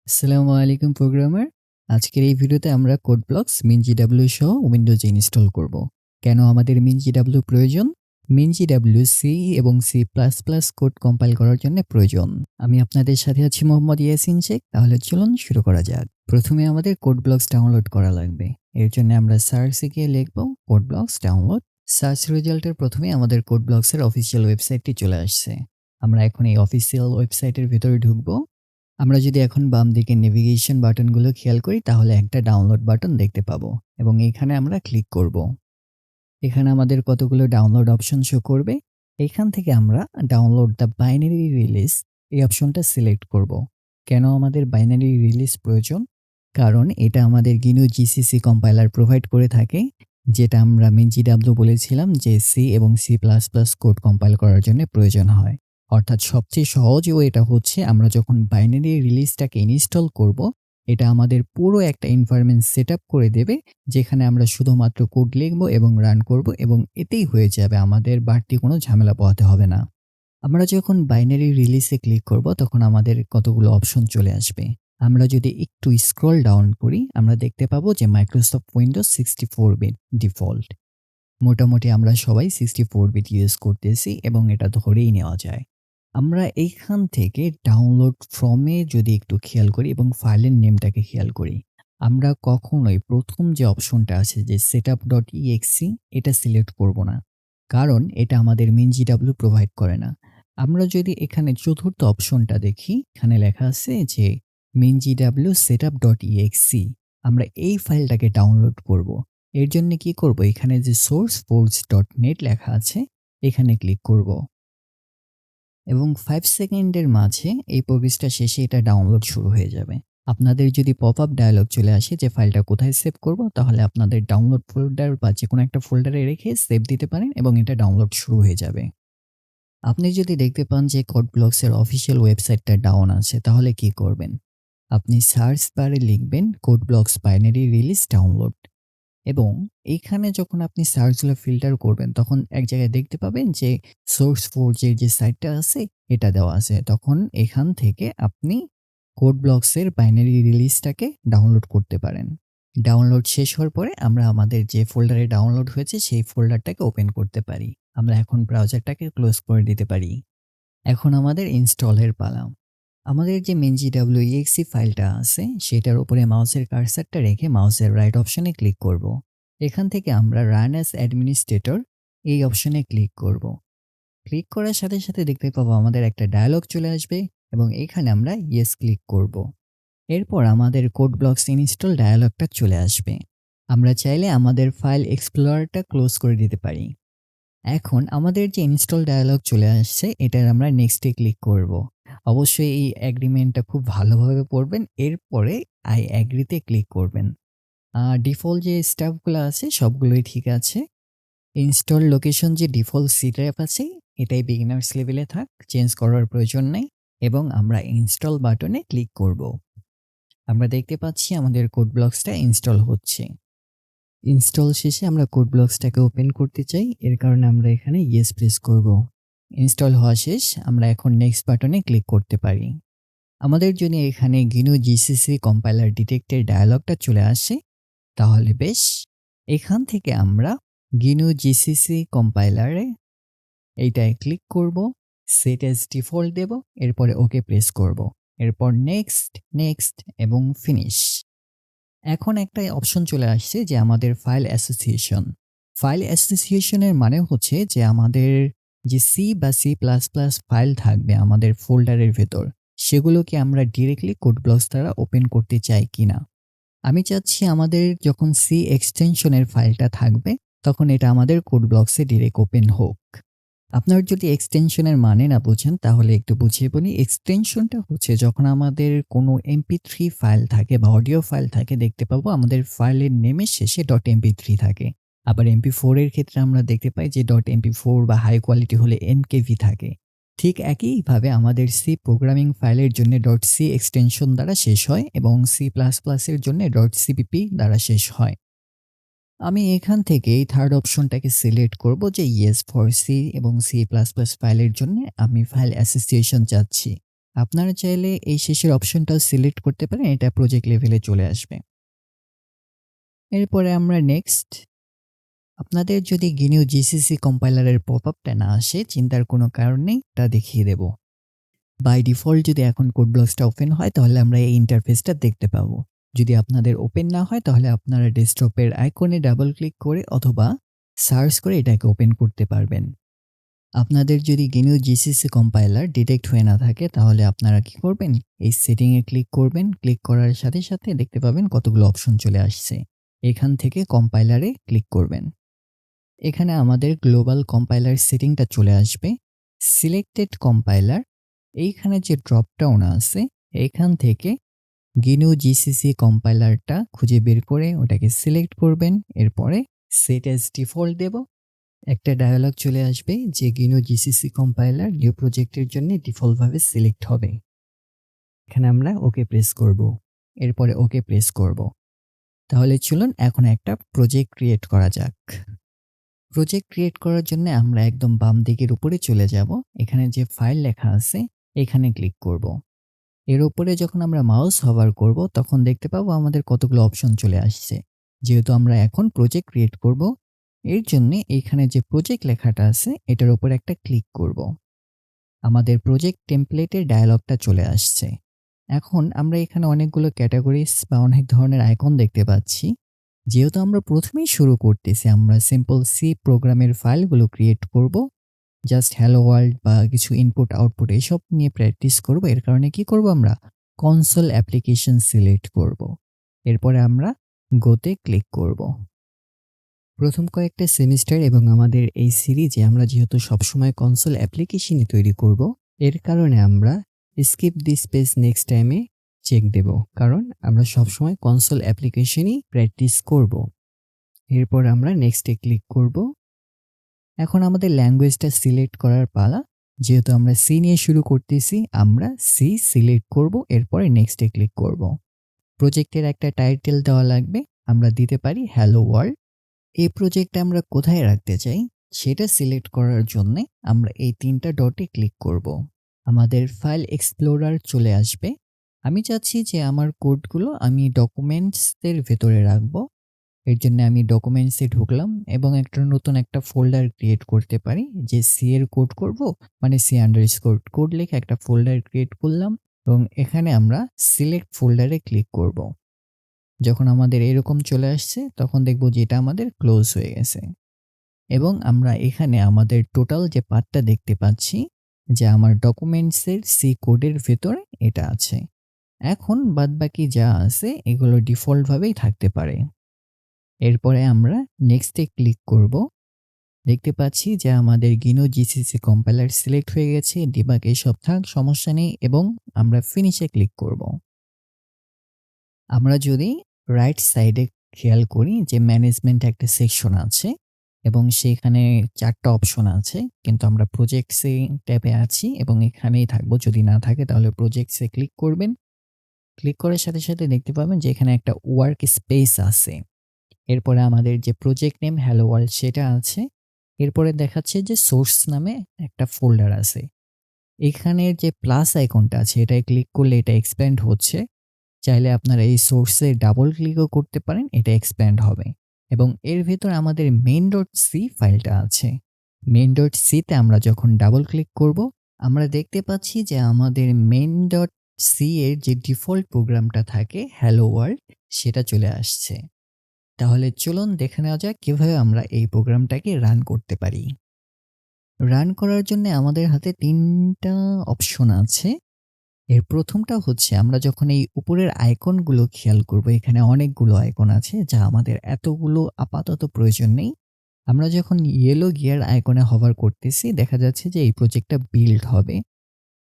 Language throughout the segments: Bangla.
আসসালামু আলাইকুম প্রোগ্রামার। আজকের এই ভিডিওতে আমরা কোড ব্লকস MinGW সহ উইন্ডোজে ইনস্টল করব। কেন আমাদের MinGW প্রয়োজন? MinGW সি এবং C plus plus code compile করার জন্য প্রয়োজন। আমি আপনাদের সাথে আছি মোহাম্মদ ইয়াসিন শেখ। তাহলে চলুন শুরু করা যাক। প্রথমে আমাদের কোড ব্লকস ডাউনলোড করা লাগবে। এর জন্য আমরা সার্চে গিয়ে লিখব কোড ব্লকস ডাউনলোড। সার্চ রেজাল্টের প্রথমে আমাদের কোড ব্লকসের অফিসিয়াল ওয়েবসাইটটি চলে আসছে। আমরা এখন এই অফিসিয়াল ওয়েবসাইটের ভিতরে ঢুকবো। আমরা যদি এখন বাম দিকে নেভিগেশন বাটনগুলো খেয়াল করি তাহলে একটা ডাউনলোড বাটন দেখতে পাবো এবং এখানে আমরা ক্লিক করব। এখানে আমাদের কতগুলো ডাউনলোড অপশন শো করবে। এখান থেকে আমরা ডাউনলোড দ্য বাইনারি রিলিজ এই অপশনটা সিলেক্ট করব। কেন আমাদের বাইনারি রিলিজ প্রয়োজন? কারণ এটা আমাদের গিনু জিসিসি কম্পাইলার প্রোভাইড করে থাকে, যেটা আমরা MinGW বলেছিলাম যে সি এবং C plus plus code compile করার জন্য প্রয়োজন হয়। অর্থাৎ সবচেয়ে সহজ এটা হচ্ছে আমরা যখন বাইনারি রিলিজটাকে ইনস্টল করব, এটা আমাদের পুরো একটা এনভায়রনমেন্ট সেটআপ করে দেবে, যেখানে আমরা শুধুমাত্র কোড লিখব এবং রান করব এবং এতেই হয়ে যাবে, আমাদের বাড়তি কোনো ঝামেলা পোহাতে হবে না। আমরা যখন বাইনারি রিলিজে ক্লিক করব তখন আমাদের কতগুলো অপশন চলে আসবে। আমরা যদি একটু স্ক্রল ডাউন করি আমরা দেখতে পাবো যে মাইক্রোসফট উইন্ডোজ 64 বিট ডিফল্ট। মোটামুটি আমরা সবাই 64 বিট ইউজ করতেছি এবং এটা ধরেই নেওয়া যায়। আমরা এইখান থেকে ডাউনলোড ফ্রমে যদি একটু খেয়াল করি এবং ফাইলের নেমটাকে খেয়াল করি, আমরা কখনোই প্রথম যে অপশনটা আছে যে setup.exe এটা সিলেক্ট করব না, কারণ এটা আমাদের MinGW প্রোভাইড করে না। আমরা যদি এখানে চতুর্থ অপশনটা দেখি, এখানে লেখা আছে যে MinGW setup.exe, আমরা এই ফাইলটাকে ডাউনলোড করব। এর জন্য কি করব, এখানে যে sourceforge.net লেখা আছে এখানে ক্লিক করব এবং 5 সেকেন্ডের মাঝে এই প্রোগ্রেসটা শেষে এটা ডাউনলোড শুরু হয়ে যাবে। আপনাদের যদি পপআপ ডায়ালগ চলে আসে যে ফাইলটা কোথায় সেভ করব, তাহলে আপনাদের ডাউনলোড ফোল্ডার বা যেকোনো একটা ফোল্ডারে রেখে সেভ দিতে পারেন এবং এটা ডাউনলোড শুরু হয়ে যাবে। আপনি যদি দেখতে পান যে কোড ব্লকসের অফিসিয়াল ওয়েবসাইটটা ডাউন আছে তাহলে কি করবেন? আপনি সার্চ বারে লিখবেন code blocks binary release download এবং এইখানে যখন আপনি সার্চগুলো ফিল্টার করবেন তখন এক জায়গায় দেখতে পাবেন যে সোর্সফোর্জ এর যে সাইটটা আছে এটা দেওয়া আছে। তখন এখান থেকে আপনি কোড ব্লকসের বাইনারি রিলিজটাকে ডাউনলোড করতে পারেন। ডাউনলোড শেষ হওয়ার পরে আমরা আমাদের যে ফোল্ডারে ডাউনলোড হয়েছে সেই ফোল্ডারটাকে ওপেন করতে পারি। আমরা এখন ব্রাউজারটাকে ক্লোজ করে দিতে পারি। এখন আমাদের ইনস্টলের পালা। আমাদের যে MinGW.exe ফাইলটা আছে সেটার উপরে মাউসের কার্সারটা রেখে মাউসের রাইট অপশনে ক্লিক করব। এখান থেকে আমরা রান অ্যাজ অ্যাডমিনিস্ট্রেটর এই অপশনে ক্লিক করব। ক্লিক করার সাথে সাথে দেখতে পাবো আমাদের একটা ডায়ালগ চলে আসবে এবং এখানে আমরা ইয়েস ক্লিক করব। এরপর আমাদের কোড ব্লকস ইনস্টল ডায়ালগটা চলে আসবে। আমরা চাইলে আমাদের ফাইল এক্সপ্লোরারটা ক্লোজ করে দিতে পারি। এখন আমাদের যে ইনস্টল ডায়ালগ চলে আসছে এটার আমরা নেক্সটে ক্লিক করব। অবশ্যই এই এগ্রিমেন্টটা খুব ভালোভাবে পড়বেন। এরপরে আই এগ্রিতে ক্লিক করবেন। ডিফল্ট যে স্টাফগুলো আছে সবগুলোই ঠিক আছে। ইনস্টল লোকেশন যে ডিফল্ট সি ড্রাইভ আছে এটাই বিগিনার্স লেভেলে থাক, চেঞ্জ করার প্রয়োজন নেই এবং আমরা ইনস্টল বাটনে ক্লিক করব। আমরা দেখতে পাচ্ছি আমাদের কোড ব্লকসটা ইনস্টল হচ্ছে। ইনস্টল শেষে আমরা কোড ব্লকসটাকে ওপেন করতে চাই, এর কারণে আমরা এখানে ইয়েস প্রেস করব। ইনস্টল হওয়া শেষ, আমরা এখন নেক্সট বাটনে ক্লিক করতে পারি। আমাদের যদি এখানে গিনু জিসিসি কম্পাইলার ডিটেক্টের ডায়ালগটা চলে আসে তাহলে বেশ। এখান থেকে আমরা গিনু জিসিসি কম্পাইলারে এইটায় ক্লিক করব, সেট অ্যাজ ডিফল্ট দেব, এরপরে ওকে প্রেস করব, এরপর নেক্সট নেক্সট এবং ফিনিশ। এখন একটা অপশন চলে আসছে যে আমাদের ফাইল অ্যাসোসিয়েশন। ফাইল অ্যাসোসিয়েশনের মানে হচ্ছে যে আমাদের যে সি বা সি প্লাস প্লাস ফাইল থাকবে আমাদের ফোল্ডারের ভেতর, সেগুলোকে আমরা ডিরেক্টলি কোড ব্লকস দ্বারা ওপেন করতে চাই কিনা। আমি চাচ্ছি আমাদের যখন সি এক্সটেনশনের ফাইলটা থাকবে তখন এটা আমাদের কোড ব্লকসে ডিরেক্ট ওপেন হোক। আপনার যদি এক্সটেনশনের মানে না বোঝেন তাহলে একটু বুঝিয়ে বলি। এক্সটেনশনটা হচ্ছে যখন আমাদের কোনো MP3 ফাইল থাকে বা অডিও ফাইল থাকে, দেখতে পাবো আমাদের ফাইলের নেমের শেষে .mp3 থাকে। আবার MP4 এর ক্ষেত্রে আমরা দেখতে পাই যে .mp4 বা হাই কোয়ালিটি হলে NKV থাকে। ঠিক একইভাবে আমাদের সি প্রোগ্রামিং ফাইলের জন্য .c এক্সটেনশন দ্বারা শেষ হয় এবং C++ এর জন্য .cpp দ্বারা শেষ হয়। আমি এখান থেকে এই থার্ড অপশনটাকে সিলেক্ট করব যে ইয়েস ফর সি এবং সি প্লাস প্লাস ফাইলের জন্য আমি ফাইল অ্যাসোসিয়েশন চাচ্ছি। আপনারা চাইলে এই শেষের অপশনটাও সিলেক্ট করতে পারেন, এটা প্রজেক্ট লেভেলে চলে আসবে। এরপরে আমরা নেক্সট, আপনাদের যদি GNU GCC কম্পাইলারের পপআপটা না আসে চিন্তার কোনো কারণ নেই, তা দেখিয়ে দেব। বাই ডিফল্ট যদি এখন কোড ব্লকসটা ওপেন হয় তাহলে আমরা এই ইন্টারফেসটা দেখতে পাবো। যদি আপনাদের ওপেন না হয় তাহলে আপনারা ডেস্কটপের আইকনে ডাবল ক্লিক করে অথবা সার্চ করে এটাকে ওপেন করতে পারবেন। আপনাদের যদি GNU GCC কম্পাইলার ডিটেক্ট হয়ে না থাকে তাহলে আপনারা কি করবেন, এই সেটিংয়ে ক্লিক করবেন। ক্লিক করার সাথে সাথে দেখতে পাবেন কতগুলো অপশন চলে আসছে। এখান থেকে কম্পাইলারে ক্লিক করবেন। এখানে আমাদের গ্লোবাল কম্পাইলার সেটিংটা চলে আসবে। সিলেক্টেড কম্পাইলার, এইখানে যে ড্রপ ডাউন আছে এখান থেকে GNU GCC কম্পাইলারটা খুঁজে বের করে ওটাকে সিলেক্ট করবেন। এরপরে সেট অ্যাজ ডিফল্ট দেব। একটা ডায়ালগ চলে আসবে যে GNU GCC কম্পাইলার নিউ প্রজেক্টের জন্য ডিফল্টভাবে সিলেক্ট হবে। এখানে আমরা ওকে প্রেস করব। এরপরে ওকে প্রেস করব। তাহলে চলুন এখন একটা প্রজেক্ট ক্রিয়েট করা যাক। প্রজেক্ট ক্রিয়েট করার জন্য আমরা একদম বাম দিকের উপরে চলে যাব। এখানে যে ফাইল লেখা আছে এখানে ক্লিক করব। এর উপরে যখন আমরা মাউস হভার করব তখন দেখতে পাবো আমাদের কতগুলো অপশন চলে আসছে। যেহেতু আমরা এখন প্রজেক্ট ক্রিয়েট করব এর জন্য এখানে যে প্রজেক্ট লেখাটা আছে এটার উপর একটা ক্লিক করব। আমাদের প্রজেক্ট টেমপ্লেটের ডায়ালগটা চলে আসছে। এখন আমরা এখানে অনেকগুলো ক্যাটাগরিজ বা অনেক ধরনের আইকন দেখতে পাচ্ছি। যেহেতু আমরা প্রথমেই শুরু করতেছি, আমরা সিম্পল সি প্রোগ্রামের ফাইলগুলো ক্রিয়েট করব। জাস্ট হ্যালো ওয়ার্ল্ড বা কিছু ইনপুট আউটপুট এসব নিয়ে প্র্যাকটিস করব। এর কারণে কি করব, আমরা কনসোল অ্যাপ্লিকেশন সিলেক্ট করব। এরপরে আমরা গোতে ক্লিক করব। প্রথম কয়েকটা সেমিস্টার এবং আমাদের এই সিরিজে আমরা যেহেতু সবসময় কনসোল অ্যাপ্লিকেশনই তৈরি করব, এর কারণে আমরা স্কিপ দিস পেজ নেক্সট টাইমে চেক দেব, কারণ আমরা সবসময় কনসোল অ্যাপ্লিকেশনই প্র্যাকটিস করব। এরপর আমরা নেক্সটে ক্লিক করব। এখন আমাদের ল্যাঙ্গুয়েজটা সিলেক্ট করার পালা। যেহেতু আমরা সি নিয়ে শুরু করতেছি, আমরা সি সিলেক্ট করব। এরপরে নেক্সটে ক্লিক করব। প্রজেক্টের একটা টাইটেল দেওয়া লাগবে, আমরা দিতে পারি হ্যালো ওয়ার্ল্ড। এই প্রজেক্টটা আমরা কোথায় রাখতে চাই সেটা সিলেক্ট করার জন্য আমরা এই তিনটা ডটে ক্লিক করব। আমাদের ফাইল এক্সপ্লোরার চলে আসবে। আমি চাচ্ছি যে আমার কোডগুলো আমি ডকুমেন্টসের ভেতরে রাখবো। এর জন্য আমি ডকুমেন্টসে ঢুকলাম এবং নতুন একটা ফোল্ডার ক্রিয়েট করতে পারি যে সি এর কোড করব, মানে C_কোড কোড লিখে একটা ফোল্ডার ক্রিয়েট করলাম এবং এখানে আমরা সিলেক্ট ফোল্ডারে ক্লিক করব। যখন আমাদের এরকম চলে আসছে তখন দেখব যে এটা আমাদের ক্লোজ হয়ে গেছে এবং আমরা এখানে আমাদের টোটাল যে পাথটা দেখতে পাচ্ছি যে আমার ডকুমেন্টসের সি কোডের ভেতরে এটা আছে। এখন বাদবাকি যা আছে এগুলো ডিফল্টভাবেই থাকতে পারে। এরপরে আমরা নেক্সটে ক্লিক করব। দেখতে পাচ্ছি যে আমাদের GNU GCC কম্পাইলার সিলেক্ট হয়ে গেছে, ডিবাগ এসব থাক, সমস্যা নেই, এবং আমরা ফিনিশে ক্লিক করব। আমরা যদি রাইট সাইডে খেয়াল করি যে ম্যানেজমেন্ট একটা সেকশন আছে এবং সেখানে 4টা অপশন আছে, কিন্তু আমরা প্রজেক্টসে ট্যাবে আছি এবং এখানেই থাকবো। যদি না থাকে তাহলে প্রজেক্টসে ক্লিক করবেন। ক্লিক করার সাথে সাথে দেখতে পাবেন যে এখানে একটা ওয়ার্ক স্পেস আছে। এরপরে আমাদের যে প্রজেক্ট নেম হ্যালো ওয়ার্ল্ড সেটা আছে। এরপরে দেখাচ্ছে যে সোর্স নামে একটা ফোল্ডার আছে। এখানে যে প্লাস আইকনটা আছে এটায় ক্লিক করলে এটা এক্সপ্যান্ড হচ্ছে। চাইলে আপনারা এই সোর্সে ডাবল ক্লিকও করতে পারেন, এটা এক্সপ্যান্ড হবে। এবং এর ভিতর আমাদের main.c ফাইলটা আছে। main.c-তে আমরা যখন ডাবল ক্লিক করব আমরা দেখতে পাচ্ছি যে আমাদের main.c এর যে ডিফল্ট প্রোগ্রামটা থাকে হ্যালো ওয়ার্ল্ড সেটা চলে আসছে। তাহলে চলুন দেখে নেওয়া যাক কিভাবে আমরা এই প্রোগ্রামটাকে রান করতে পারি। রান করার জন্য আমাদের হাতে 3টা অপশন আছে। এর প্রথমটা হচ্ছে আমরা যখন এই উপরের আইকনগুলো খেয়াল করব, এখানে অনেকগুলো আইকন আছে যা আমাদের এতগুলো আপাতত প্রয়োজন নেই। আমরা যখন ইয়েলো গিয়ার আইকনে হভার করতেছি দেখা যাচ্ছে যে এই প্রজেক্টটা বিল্ড হবে।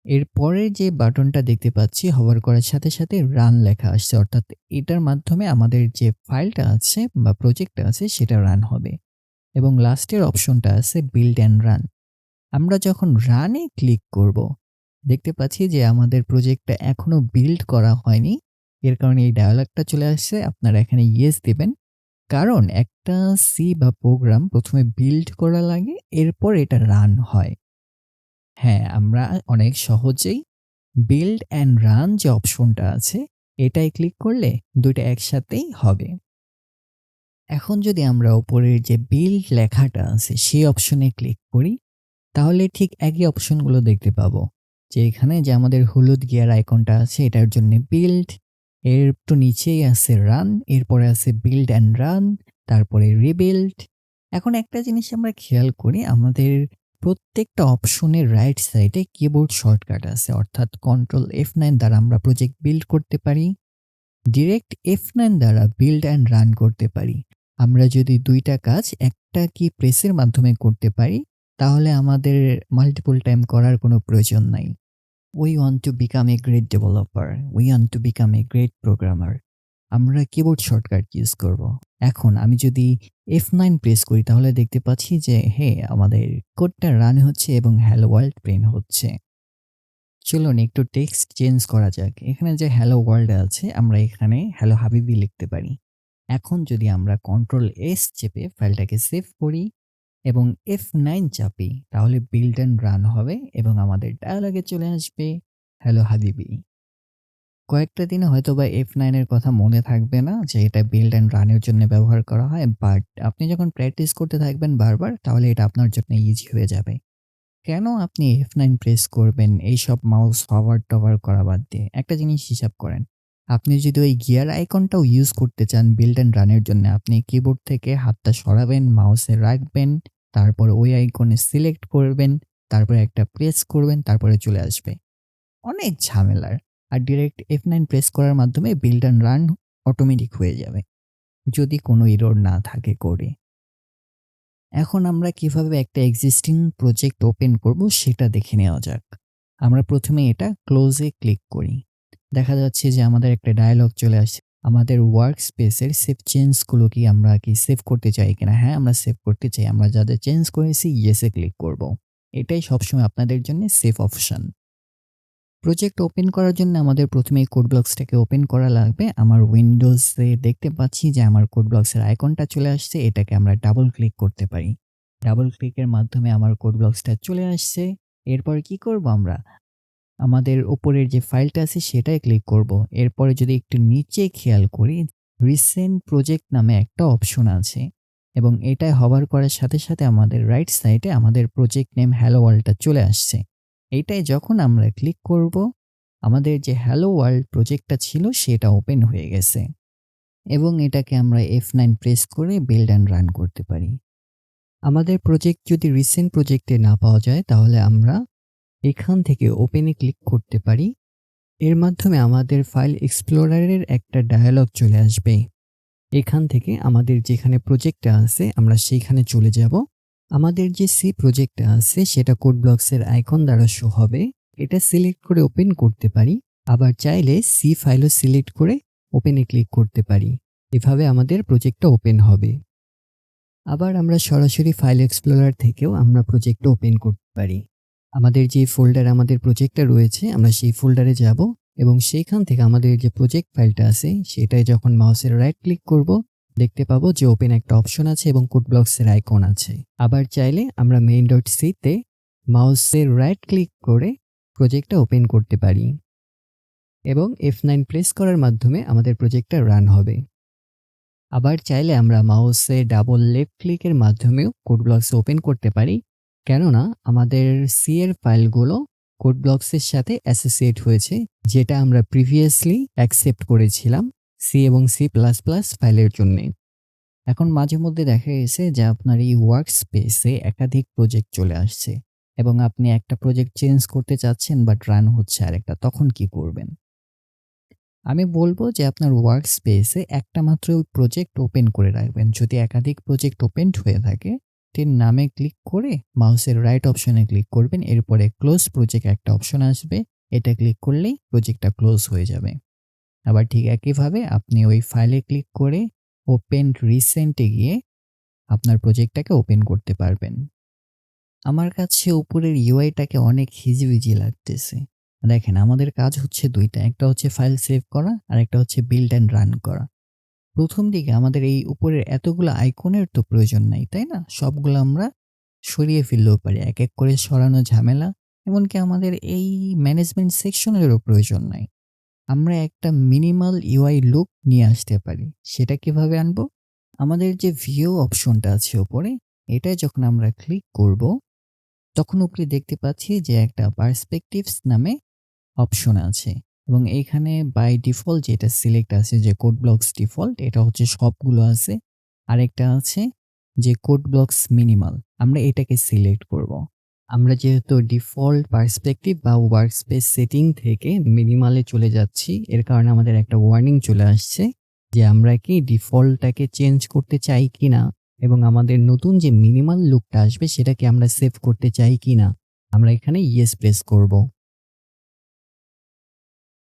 এরপরে যে বাটনটা দেখতে পাচ্ছি হভার করার সাথে সাথে রান লেখা আসছে, অর্থাৎ এটার মাধ্যমে আমাদের যে ফাইলটা আছে বা প্রজেক্টটা আছে সেটা রান হবে। এবং লাস্টের অপশনটা আছে বিল্ড অ্যান্ড রান। আমরা যখন রানে ক্লিক করব দেখতে পাচ্ছি যে আমাদের প্রজেক্টটা এখনো বিল্ড করা হয়নি। এর কারণে এই ডায়ালগটা চলে আসছে। আপনারা এখানে ইয়েস দিবেন, কারণ একটা সি বা প্রোগ্রাম প্রথমে বিল্ড করা লাগে, এরপর এটা রান হয়। হ্যাঁ, আমরা অনেক সহজেই বিল্ড অ্যান্ড রান যে অপশনটা আছে এটাই ক্লিক করলে দুইটা একসাথেই হবে। এখন যদি আমরা উপরের যে বিল্ড লেখাটা আছে সেই অপশনে ক্লিক করি, তাহলে ঠিক একই অপশনগুলো দেখতে পাবো। যে এখানে যে আমাদের হলুদ গিয়ার আইকনটা আছে এটার জন্য বিল্ড, এর একটু নিচেই আছে রান, এরপরে আছে বিল্ড অ্যান্ড রান, তারপরে রিবিল্ড। এখন একটা জিনিস আমরা খেয়াল করি, আমাদের প্রত্যেকটা অপশনের রাইট সাইডে কিবোর্ড শর্টকাট আছে, অর্থাৎ কন্ট্রোল F9 দ্বারা আমরা প্রজেক্ট বিল্ড করতে পারি, ডিরেক্ট F9 দ্বারা বিল্ড অ্যান্ড রান করতে পারি। আমরা যদি দুইটা কাজ একটা কি প্রেসের মাধ্যমে করতে পারি তাহলে আমাদের মাল্টিপল টাইম করার কোনো প্রয়োজন নাই। We want to become a great developer. We want to become a great programmer. আমরা কিবোর্ড শর্টকাট ইউজ করব। এখন আমি যদি F9 প্রেস করি তাহলে দেখতে পাচ্ছি যে আমাদের কোডটা রান হচ্ছে এবং হ্যালো ওয়ার্ল্ড প্রিন্ট হচ্ছে। চলুন একটু টেক্সট চেঞ্জ করা যাক। এখানে যে হ্যালো ওয়ার্ল্ড আছে আমরা এখানে হ্যালো হাবিবি লিখতে পারি। এখন যদি আমরা কন্ট্রোল S চেপে ফাইলটাকে সেভ করি এবং F9 চাপি তাহলে বিল্ড অ্যান্ড রান হবে এবং আমাদের ডায়ালগে চলে আসবে হ্যালো হাবিবি। কয়েকটা দিনে হয়তোবা F9 এর কথা মনে থাকবে না যে এটা বিল্ড অ্যান্ড রানের জন্য ব্যবহার করা হয়, বাট আপনি যখন প্র্যাকটিস করতে থাকবেন বারবার তাহলে এটা আপনার জন্য ইজি হয়ে যাবে। কেন আপনি F9 প্রেস করবেন এইসব মাউস হভার টভার করা বাদ দিয়ে? একটা জিনিস হিসাব করেন। আপনি যদি ওই গিয়ার আইকনটাও ইউজ করতে চান বিল্ড অ্যান্ড রানের জন্য, আপনি কিবোর্ড থেকে হাতটা সরাবেন, মাউসে রাখবেন, তারপর ওই আইকনে সিলেক্ট করবেন, তারপরে একটা প্রেস করবেন, তারপরে চলে আসবে। অনেক ঝামেলার। আর ডিরেক্ট F9 প্রেস করার মাধ্যমে বিল্ড অ্যান্ড রান অটোমেটিক হয়ে যাবে, যদি কোনো এরর না থাকে কোডে। এখন আমরা কিভাবে একটা এক্সিস্টিং প্রজেক্ট ওপেন করব সেটা দেখে নেওয়া যাক। আমরা প্রথমে এটা ক্লোজে ক্লিক করি। দেখা যাচ্ছে যে আমাদের একটা ডায়ালগ চলে আসছে। আমাদের ওয়ার্ক স্পেসের সেভ চেঞ্জগুলো কি আমরা সেভ করতে চাই কিনা? হ্যাঁ, আমরা সেভ করতে চাই। আমরা যাদের চেঞ্জ করেছি ইয়েসে ক্লিক করব। এটাই সবসময় আপনাদের জন্য সেফ অপশন। প্রজেক্ট ওপেন করার জন্য আমাদের প্রথমে এই কোড ব্লকসটাকে ওপেন করা লাগবে। আমার উইন্ডোজে দেখতে পাচ্ছি যে আমার কোড ব্লকসের আইকনটা চলে আসছে, এটাকে আমরা ডাবল ক্লিক করতে পারি। ডাবল ক্লিকের মাধ্যমে আমার কোড ব্লকসটা চলে আসছে। এরপর কি করব আমরা? আমাদের উপরের যে ফাইলটা আছে সেটাই ক্লিক করব। এরপরে যদি একটু নিচে খেয়াল করি, রিসেন্ট প্রজেক্ট নামে একটা অপশন আছে এবং এটাই হভার করার সাথে সাথে আমাদের রাইট সাইডে আমাদের প্রজেক্ট নেম হ্যালো ওয়ার্ল্ডটা চলে আসছে। এইটাই যখন আমরা ক্লিক করব আমাদের যে হ্যালো ওয়ার্ল্ড প্রজেক্টটা ছিল সেটা ওপেন হয়ে গেছে এবং এটাকে আমরা F9 প্রেস করে বিল্ড অ্যান্ড রান করতে পারি। আমাদের প্রজেক্ট যদি রিসেন্ট প্রজেক্টে না পাওয়া যায় তাহলে আমরা এখান থেকে ওপেনে ক্লিক করতে পারি। এর মাধ্যমে আমাদের ফাইল এক্সপ্লোরারের একটা ডায়ালগ চলে আসবে। এখান থেকে আমাদের যেখানে প্রজেক্টটা আছে আমরা সেইখানে চলে যাব। আমাদের যে সি প্রজেক্টটা আছে সেটা কোড ব্লকসের আইকন দ্বারা শো হবে। এটা সিলেক্ট করে ওপেন করতে পারি, আবার চাইলে সি ফাইলও সিলেক্ট করে ওপেনে ক্লিক করতে পারি। এভাবে আমাদের প্রজেক্টটা ওপেন হবে। আবার আমরা সরাসরি ফাইল এক্সপ্লোরার থেকেও আমরা প্রজেক্টটা ওপেন করতে পারি। আমাদের যে ফোল্ডারে আমাদের প্রজেক্টটা রয়েছে আমরা সেই ফোল্ডারে যাব এবং সেইখান থেকে আমাদের যে প্রজেক্ট ফাইলটা আছে সেটাই যখন মাউসের রাইট ক্লিক করব দেখতে পাবো যে ওপেন একটা অপশন আছে এবং কোড ব্লকসের আইকন আছে। আবার চাইলে আমরা main.c তে মাউসের রাইট ক্লিক করে প্রজেক্টটা ওপেন করতে পারি এবং F9 প্রেস করার মাধ্যমে আমাদের প্রজেক্টটা রান হবে। আবার চাইলে আমরা মাউসে ডাবল লেফট ক্লিকের মাধ্যমেও কোড ব্লকস ওপেন করতে পারি, কেননা আমাদের সি এর ফাইলগুলো কোড ব্লকসের সাথে অ্যাসোসিয়েট হয়েছে, যেটা আমরা প্রিভিয়াসলি অ্যাকসেপ্ট করেছিলাম সি এবং C++ ফাইলের জন্য। এখন মাঝে মধ্যে দেখা গেছে যে আপনার এই ওয়ার্ক স্পেসে একাধিক প্রজেক্ট চলে আসছে এবং আপনি একটা প্রজেক্ট চেঞ্জ করতে চাচ্ছেন বাট রান হচ্ছে আরেকটা, তখন কি করবেন? আমি বলবো যে আপনার ওয়ার্ক স্পেসে একটা মাত্র প্রজেক্ট ওপেন করে রাখবেন। যদি একাধিক প্রজেক্ট ওপেন হয়ে থাকে তিন নামে ক্লিক করে মাউসের রাইট অপশনে ক্লিক করবেন, এরপরে ক্লোজ প্রজেক্ট একটা অপশন আসবে, এটা ক্লিক করলেই প্রজেক্টটা ক্লোজ হয়ে যাবে। আবার ঠিক একইভাবে আপনি ওই ফাইলে ক্লিক করে ওপেন রিসেন্টে গিয়ে আপনার প্রজেক্টটাকে ওপেন করতে পারবেন। আমার কাছে উপরের ইউআইটাকে অনেক হিজিবিজি লাগতেছে। দেখেন আমাদের কাজ হচ্ছে দুইটা, একটা হচ্ছে ফাইল সেভ করা আর একটা হচ্ছে বিল্ড অ্যান্ড রান করা। প্রথম দিকে আমাদের এই উপরের এতগুলো আইকনের তো প্রয়োজন নাই, তাই না? সবগুলো আমরা সরিয়ে ফেললেও পারি, এক এক করে সরানো ঝামেলা। এমনকি আমাদের এই ম্যানেজমেন্ট সেকশনেরও প্রয়োজন নাই। আমরা একটা মিনিমাল ইউআই লুক নিয়ে আসতে পারি। সেটা কিভাবে আনবো? আমাদের যে ভিউ অপশনটা আছে উপরে, এটায় যখন আমরা ক্লিক করব, তখন উপরে দেখতে পাচ্ছি যে একটা পার্সপেক্টিভস নামে অপশন আছে এবং এইখানে বাই ডিফল্ট যেটা সিলেক্ট আছে যে কোড ব্লকস ডিফল্ট, এটা হচ্ছে সবগুলো আছে। আরেকটা আছে যে কোড ব্লকস মিনিমাল, আমরা এটাকে সিলেক্ট করব। আমরা যেহেতু ডিফল্ট পার্সপেক্টিভ বা ওয়ার্কস্পেস সেটিং থেকে মিনিমালে চলে যাচ্ছি, এর কারণে আমাদের একটা ওয়ার্নিং চলে আসছে যে আমরা কি ডিফল্টটাকে চেঞ্জ করতে চাই কিনা এবং আমাদের নতুন যে মিনিমাল লুকটা আসবে সেটাকে আমরা সেভ করতে চাই কিনা। আমরা এখানে ইয়েস প্রেস করব।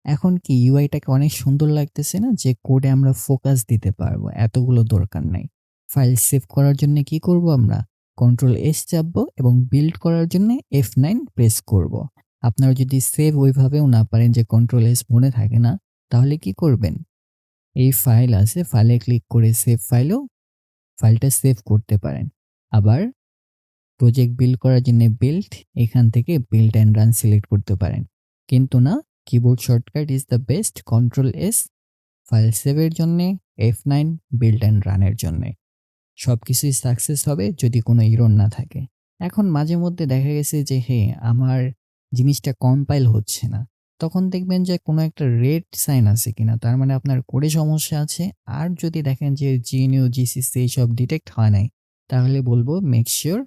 এখন কি ইউআইটাকে অনেক সুন্দর লাগতেছে না? যে কোডে আমরা ফোকাস দিতে পারবো, এতগুলো দরকার নাই। ফাইল সেভ করার জন্য কি করব আমরা? কন্ট্রোল এস চাপবো এবং বিল্ড করার জন্য F9 প্রেস করব। আপনারা যদি সেভ ওইভাবেও না পারেন যে কন্ট্রোল এস মনে থাকে না, তাহলে কি করবেন? এই ফাইল আছে, ফাইলে ক্লিক করে সেভ ফাইলেও ফাইলটা সেভ করতে পারেন। আবার প্রজেক্ট বিল্ড করার জন্য বিল্ড, এখান থেকে বিল্ড অ্যান্ড রান সিলেক্ট করতে পারেন। কিন্তু না, keyboard shortcut is the best, control S file সেভের জন্যে, F9 বিল্ড অ্যান্ড রানের জন্যে। সবকিছুই সাকসেস হবে যদি কোনো এরর না থাকে। এখন মাঝে মধ্যে দেখা গেছে যে আমার জিনিসটা কম্পাইল হচ্ছে না। তখন দেখবেন যে কোনো একটা রেড সাইন আছে কিনা, তার মানে আপনার কোডে সমস্যা আছে। আর যদি দেখেন যে GNU GCC এইসব ডিটেক্ট হয় নাই, তাহলে বলবো মেক শিওর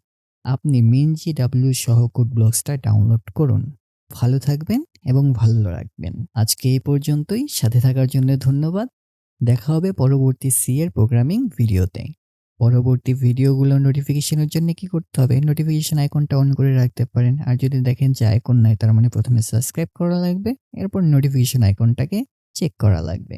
আপনি MinGW সহ কোড ব্লকসটা ডাউনলোড করুন। ভালো থাকবেন এবং ভালো রাখবেন। আজকে এই পর্যন্তই, সাথে থাকার জন্য ধন্যবাদ। দেখা হবে পরবর্তী সি এর প্রোগ্রামিং ভিডিওতে। পরবর্তী ভিডিওগুলো নোটিফিকেশনের জন্য কি করতে হবে? নোটিফিকেশন আইকনটা অন করে রাখতে পারেন। আর যদি দেখেন যে আইকন নাই, তার মানে প্রথমে সাবস্ক্রাইব করা লাগবে, এরপর নোটিফিকেশন আইকনটাকে চেক করা লাগবে।